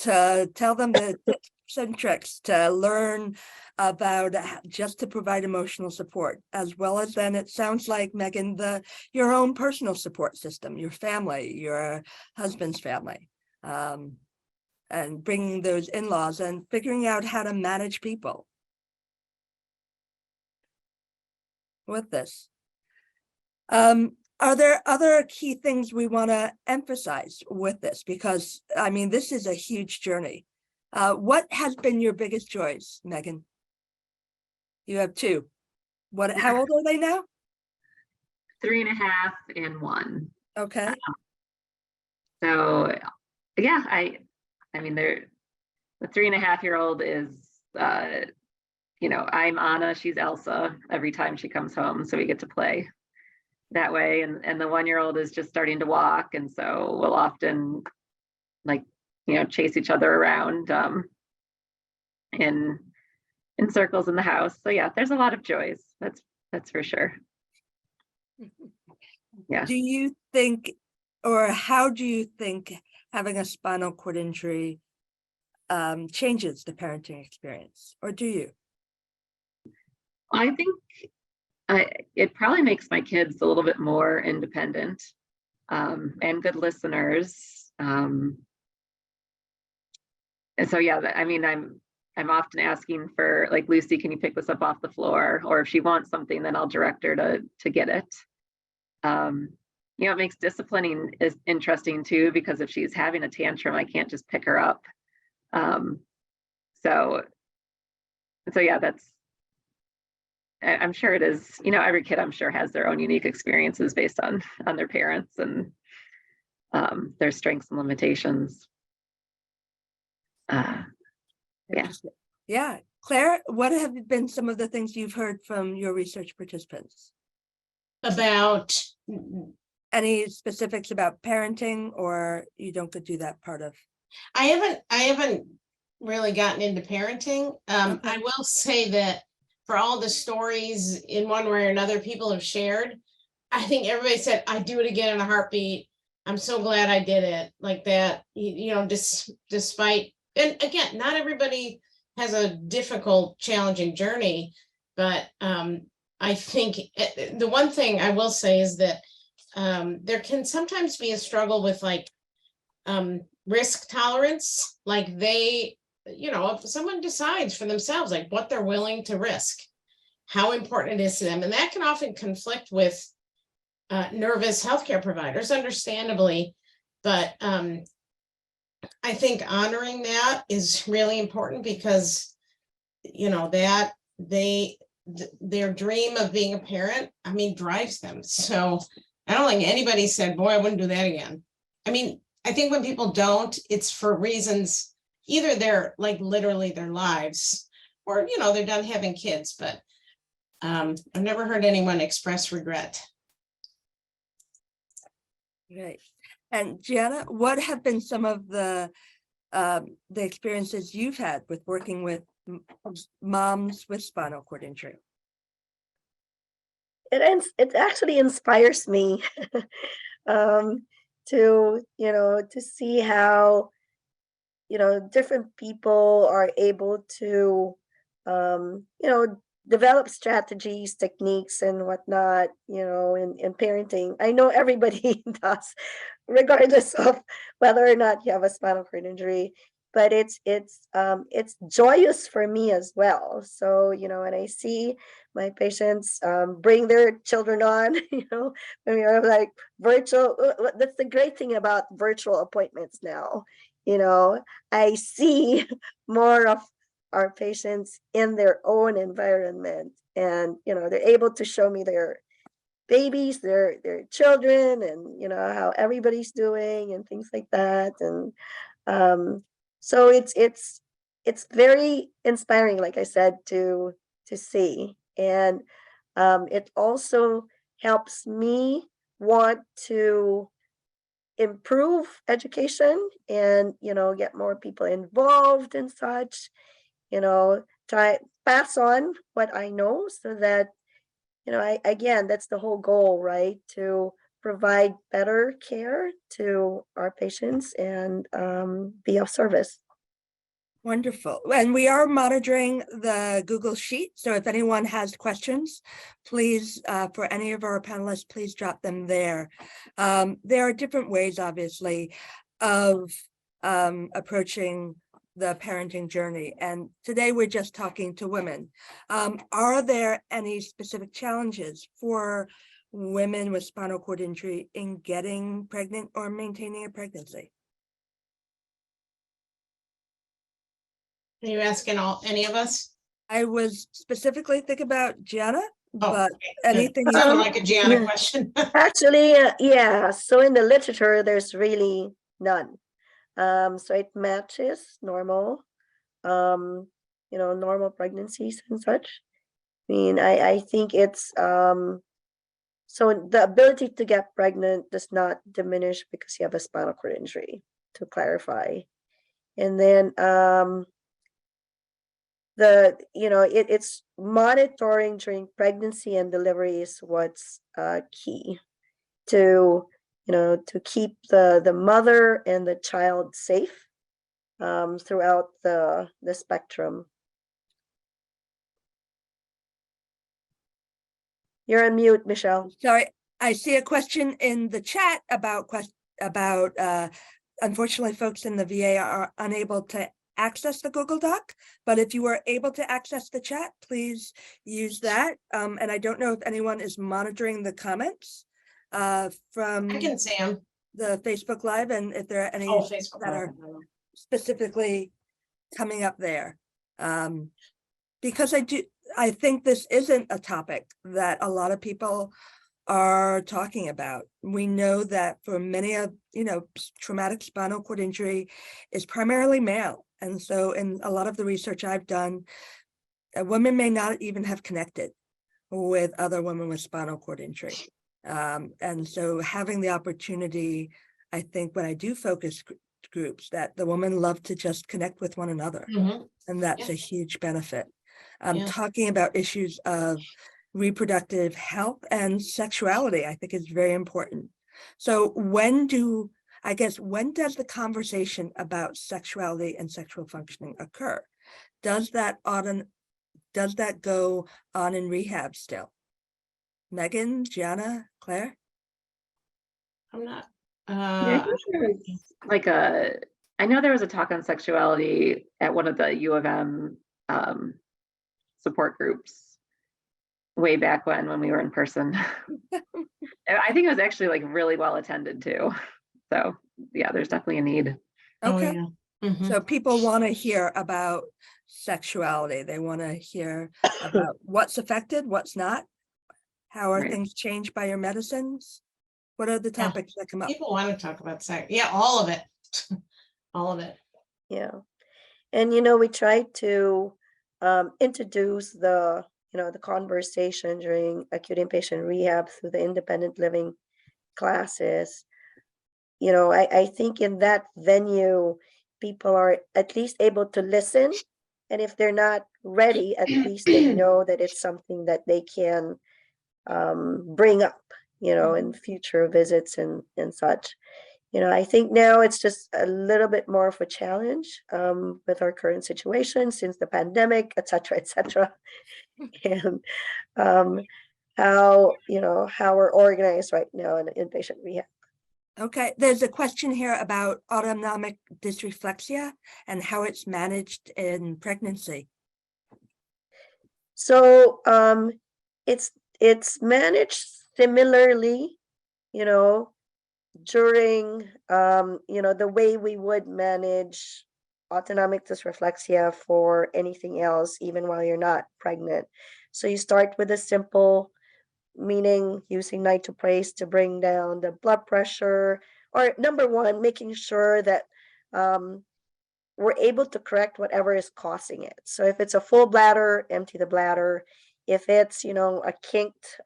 Speaker 1: to tell them the tips and tricks, to learn about just to provide emotional support, as well as then it sounds like, Megan, your own personal support system, your family, your husband's family, and bringing those in-laws and figuring out how to manage people with this. Are there other key things we want to emphasize with this? Because, I mean, this is a huge journey. What has been your biggest joys, Megan? You have two. How old are they now?
Speaker 4: 3.5 and 1.
Speaker 1: Okay.
Speaker 4: So, yeah, I mean, the 3.5-year-old is, I'm Anna, she's Elsa every time she comes home. So we get to play that way. And the 1-year-old is just starting to walk. And so we'll often chase each other around in circles in the house. So yeah, there's a lot of joys. That's for sure. Yeah.
Speaker 1: Do you think, or how do you think having a spinal cord injury changes the parenting experience, or do you?
Speaker 4: I think it probably makes my kids a little bit more independent and good listeners. And so, yeah, I mean, I'm often asking for, like, Lucy, can you pick this up off the floor? Or if she wants something, then I'll direct her to get it. It makes disciplining is interesting too, because if she's having a tantrum, I can't just pick her up. So yeah, I'm sure it is, every kid I'm sure has their own unique experiences based on their parents and their strengths and limitations.
Speaker 1: Yeah. Claire, what have been some of the things you've heard from your research participants?
Speaker 3: About
Speaker 1: any specifics about parenting, or you don't go do that part of?
Speaker 3: I haven't really gotten into parenting.
Speaker 1: Okay.
Speaker 3: I will say that for all the stories in one way or another people have shared, I think everybody said, I do it again in a heartbeat. I'm so glad I did it like that, despite, and again, not everybody has a difficult, challenging journey, but I think the one thing I will say is that there can sometimes be a struggle with risk tolerance, like if someone decides for themselves, like what they're willing to risk, how important it is to them. And that can often conflict with nervous healthcare providers, understandably. But I think honoring that is really important because, you know, that their dream of being a parent, I mean, drives them. So I don't think anybody said, boy, I wouldn't do that again. I mean, I think when people don't, it's for reasons, either they're like literally their lives, or, you know, they're done having kids, but I've never heard anyone express regret.
Speaker 1: Right. And Gianna, what have been some of the experiences you've had with working with moms with spinal cord injury?
Speaker 2: It actually inspires me to, you know, to see how, you know, different people are able to, you know, develop strategies, techniques, and whatnot, you know, in parenting. I know everybody does, regardless of whether or not you have a spinal cord injury. But it's joyous for me as well. So, you know, when I see my patients bring their children on, you know, when we are like virtual, that's the great thing about virtual appointments now. You know, I see more of our patients in their own environment, and, you know, they're able to show me their babies, their children, and, you know, how everybody's doing and things like that. And so it's very inspiring, like I said, to see. And it also helps me want to improve education and, you know, get more people involved and such, you know, try pass on what I know, so that, you know, again, that's the whole goal, right? To provide better care to our patients and be of service.
Speaker 1: Wonderful. And we are monitoring the Google Sheet. So if anyone has questions, please, for any of our panelists, please drop them there. There are different ways, obviously, of approaching the parenting journey. And today we're just talking to women. Are there any specific challenges for women with spinal cord injury in getting pregnant or maintaining a pregnancy?
Speaker 3: Are you asking any of us?
Speaker 1: I was specifically thinking about Gianna,
Speaker 3: Oh,
Speaker 1: but
Speaker 3: okay,
Speaker 1: anything
Speaker 3: good.
Speaker 1: you
Speaker 3: Sounded
Speaker 2: Um,
Speaker 3: like a Gianna
Speaker 2: yeah.
Speaker 3: question.
Speaker 2: Actually, yeah. So in the literature, there's really none. So it matches normal, you know, normal pregnancies and such. I mean, I think it's so the ability to get pregnant does not diminish because you have a spinal cord injury, to clarify. And then you know, it's monitoring during pregnancy and delivery is what's key to, you know, to keep the mother and the child safe throughout the spectrum. You're on mute, Michelle.
Speaker 1: Sorry, I see a question in the chat about unfortunately, folks in the VA are unable to access the Google Doc, but if you were able to access the chat, please use that. And I don't know if anyone is monitoring the comments from
Speaker 3: I can see him.
Speaker 1: the Facebook Live, and if there are any
Speaker 3: Oh, Facebook.
Speaker 1: that are specifically coming up there. Because I think this isn't a topic that a lot of people are talking about. We know that for many of, you know, traumatic spinal cord injury is primarily male. And so in a lot of the research I've done, women may not even have connected with other women with spinal cord injury. And so having the opportunity, I think when I do focus groups, that the women love to just connect with one another. And that's a huge benefit. Talking about issues of reproductive health and sexuality, I think is very important. So when does the conversation about sexuality and sexual functioning occur? Does that go on in rehab still? Megan, Gianna, Claire?
Speaker 3: I'm not.
Speaker 4: Yeah, I think there was I know there was a talk on sexuality at one of the U of M support groups way back when we were in person. I think it was actually like really well attended too. So yeah, there's definitely a need.
Speaker 3: Oh,
Speaker 1: Okay.
Speaker 3: yeah. Mhm.
Speaker 1: So people want to hear about sexuality. They want to hear about what's affected, what's not. How are
Speaker 4: Right.
Speaker 1: things changed by your medicines? What are the
Speaker 3: Yeah.
Speaker 1: topics that come up?
Speaker 3: People want to talk about sex. Yeah, all of it. All of it.
Speaker 2: Yeah. And, we try to introduce the, the conversation during acute inpatient rehab through the independent living classes. I think in that venue, people are at least able to listen. And if they're not ready, at least they know that it's something that they can bring up, in future visits and such. I think now it's just a little bit more of a challenge with our current situation since the pandemic, et cetera, and how we're organized right now in inpatient rehab.
Speaker 1: Okay, there's a question here about autonomic dysreflexia and how it's managed in pregnancy.
Speaker 2: So it's managed similarly, during the way we would manage autonomic dysreflexia for anything else, even while you're not pregnant. So you start with a simple, meaning using nitropase to bring down the blood pressure, or number one, making sure that we're able to correct whatever is causing it. So if it's a full bladder, empty the bladder. If it's, a kinked,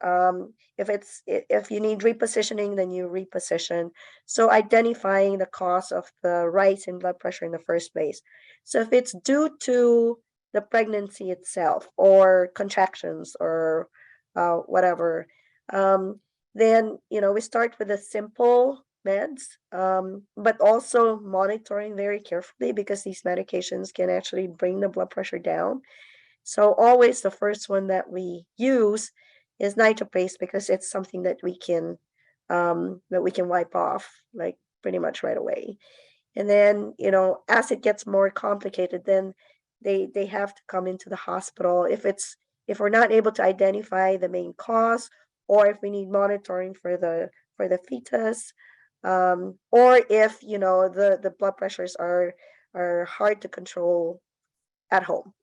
Speaker 2: if you need repositioning, then you reposition. So identifying the cause of the rise in blood pressure in the first place. So if it's due to the pregnancy itself or contractions or whatever, then, we start with a simple meds, but also monitoring very carefully because these medications can actually bring the blood pressure down. So always the first one that we use is nitropase because it's something that we can wipe off like pretty much right away. And then, as it gets more complicated, then they have to come into the hospital if we're not able to identify the main cause, or if we need monitoring for the fetus, or if the blood pressures are hard to control at home.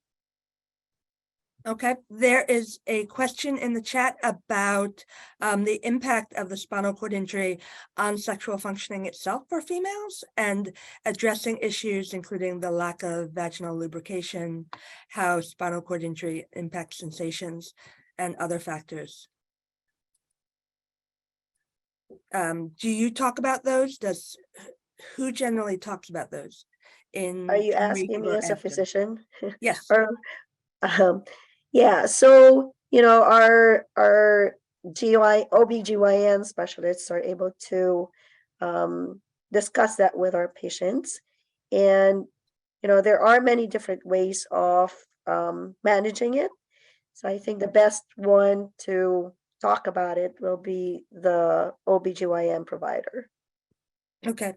Speaker 1: Okay, there is a question in the chat about the impact of the spinal cord injury on sexual functioning itself for females and addressing issues including the lack of vaginal lubrication, how spinal cord injury impacts sensations, and other factors. Do you talk about those? Who generally talks about those?
Speaker 2: Are you asking me as a
Speaker 1: after?
Speaker 2: physician?
Speaker 1: Yes.
Speaker 2: Or yeah, so our OBGYN specialists are able to discuss that with our patients. And there are many different ways of managing it. So I think the best one to talk about it will be the OBGYN provider.
Speaker 1: Okay.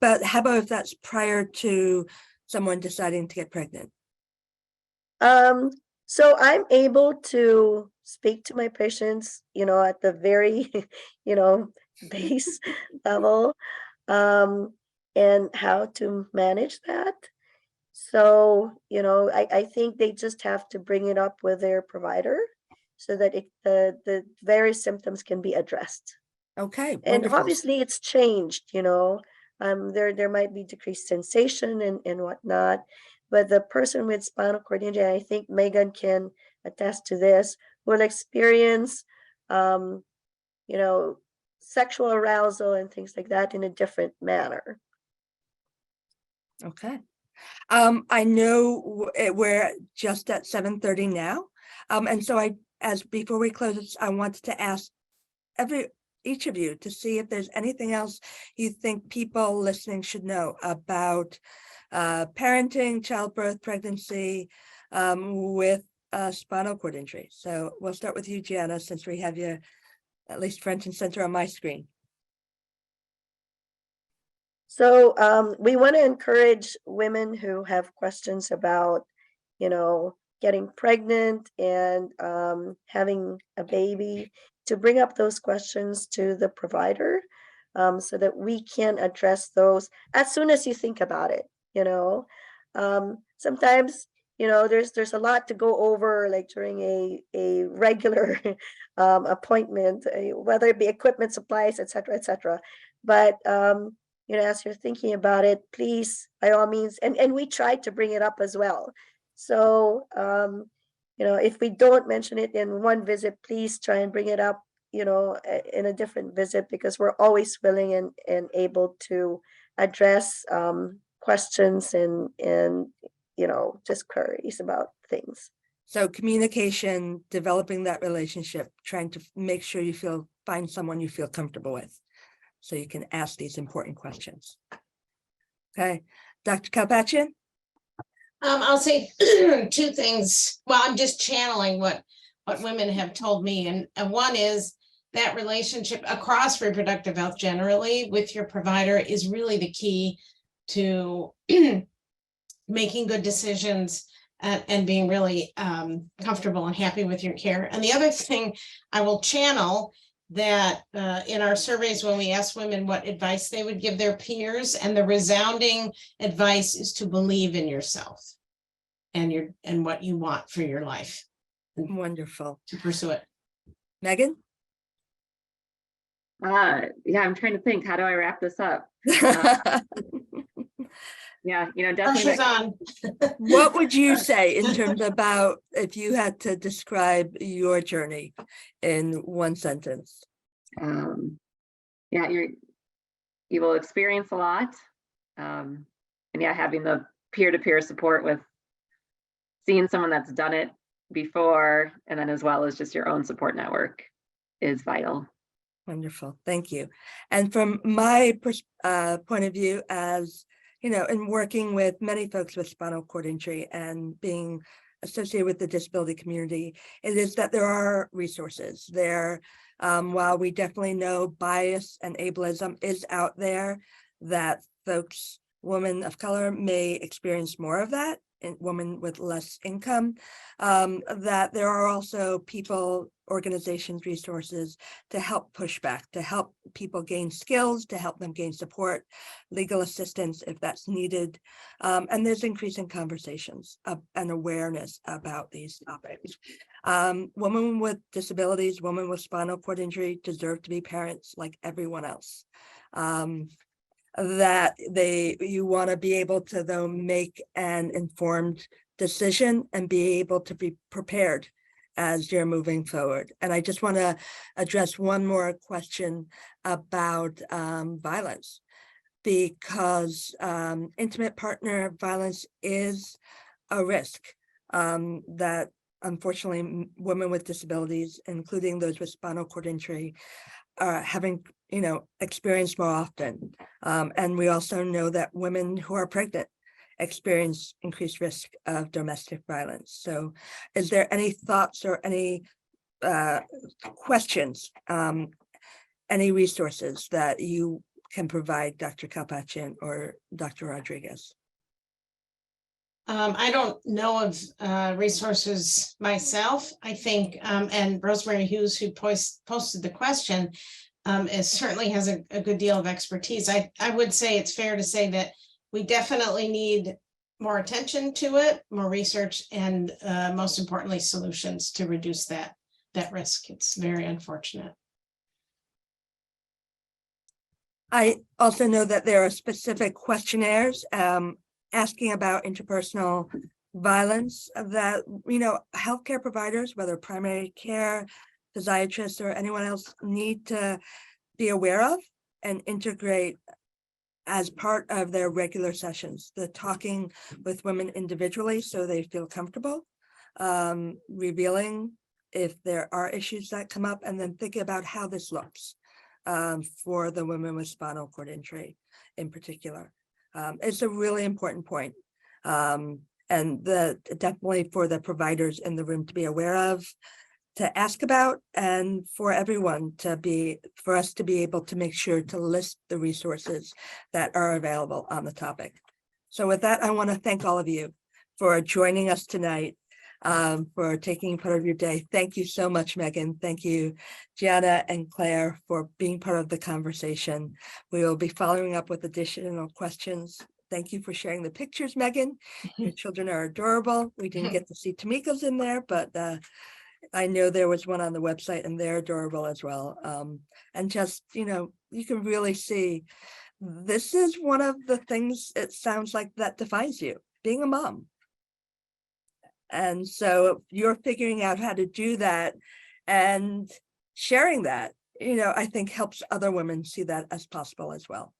Speaker 1: But how about if that's prior to someone deciding to get pregnant?
Speaker 2: So I'm able to speak to my patients, at the very, base level, and how to manage that. So, I think they just have to bring it up with their provider so that the various symptoms can be addressed.
Speaker 1: Okay,
Speaker 2: And
Speaker 1: wonderful.
Speaker 2: obviously it's changed, there might be decreased sensation and whatnot, but the person with spinal cord injury, I think Megan can attest to this, will experience, sexual arousal and things like that in a different manner.
Speaker 1: Okay. I know we're just at 7:30 now. And so before we close, I wanted to ask each of you to see if there's anything else you think people listening should know about parenting, childbirth, pregnancy with spinal cord injury. So we'll start with you, Gianna, since we have you at least front and center on my screen.
Speaker 2: So we want to encourage women who have questions about, getting pregnant and having a baby to bring up those questions to the provider. so that we can address those as soon as you think about it, you know. Sometimes, you know, there's a lot to go over, like during a regular appointment, whether it be equipment, supplies, etc. But you know, as you're thinking about it, please, by all means, and we try to bring it up as well. So you know, if we don't mention it in one visit, please try and bring it up, you know, in a different visit, because we're always willing and able to address questions and you know, just queries about things.
Speaker 1: So communication, developing that relationship, trying to make sure you find someone you feel comfortable with, so you can ask these important questions. Okay, Dr. Kalpakjian?
Speaker 3: I'll say two things. Well, I'm just channeling what women have told me. And one is that relationship across reproductive health generally with your provider is really the key to making good decisions and being really comfortable and happy with your care. And the other thing I will channel that in our surveys, when we ask women what advice they would give their peers, and the resounding advice is to believe in yourself and what you want for your life.
Speaker 1: Wonderful.
Speaker 3: To pursue it.
Speaker 1: Megan?
Speaker 4: Yeah, I'm trying to think, how do I wrap this up? Yeah, you know, definitely.
Speaker 3: Pressure's on.
Speaker 1: What would you say in terms about if you had to describe your journey in one sentence?
Speaker 4: Yeah, you will experience a lot. And yeah, having the peer-to-peer support with seeing someone that's done it before, and then as well as just your own support network is vital.
Speaker 1: Wonderful, thank you. And from my point of view, as you know, in working with many folks with spinal cord injury and being associated with the disability community, it is that there are resources there. While we definitely know bias and ableism is out there, that folks, women of color, may experience more of that, and women with less income, that there are also people, organizations, resources to help push back, to help people gain skills, to help them gain support, legal assistance if that's needed. And there's increasing conversations and awareness about these topics. Women with disabilities, women with spinal cord injury deserve to be parents like everyone else. That you want to be able to though make an informed decision and be able to be prepared as you're moving forward. And I just want to address one more question about violence, because intimate partner violence is a risk that unfortunately women with disabilities, including those with spinal cord injury, are having, you know, experienced more often. And we also know that women who are pregnant experience increased risk of domestic violence. So is there any thoughts or any questions, any resources that you can provide Dr. Kalpakjian or Dr. Rodriguez?
Speaker 3: I don't know of resources myself. I think, and Rosemary Hughes, who posted the question, certainly has a good deal of expertise. I would say it's fair to say that we definitely need more attention to it, more research, and most importantly, solutions to reduce that risk. It's very unfortunate.
Speaker 1: I also know that there are specific questionnaires asking about interpersonal violence that, you know, healthcare providers, whether primary care, physiatrists, or anyone else, need to be aware of and integrate as part of their regular sessions, the talking with women individually so they feel comfortable, revealing if there are issues that come up, and then thinking about how this looks for the women with spinal cord injury in particular. It's a really important point. And definitely for the providers in the room to be aware of, to ask about, and for everyone for us to be able to make sure to list the resources that are available on the topic. So with that, I want to thank all of you for joining us tonight. for taking part of your day. Thank you so much, Megan. Thank you, Gianna and Claire, for being part of the conversation. We will be following up with additional questions. Thank you for sharing the pictures, Megan. Your children are adorable. We didn't get to see Tameka's in there, but I know there was one on the website and they're adorable as well. And just, you know, you can really see this is one of the things it sounds like that defines you, being a mom. And so you're figuring out how to do that and sharing that, you know, I think helps other women see that as possible as well.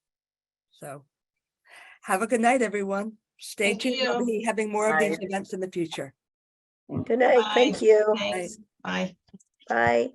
Speaker 1: So have a good night, everyone. Stay
Speaker 3: Thank
Speaker 1: tuned. We'll
Speaker 3: you.
Speaker 1: be having more of these
Speaker 4: Bye.
Speaker 1: events in the future.
Speaker 2: Good night. Thank you.
Speaker 3: Thanks. Bye.
Speaker 2: Bye.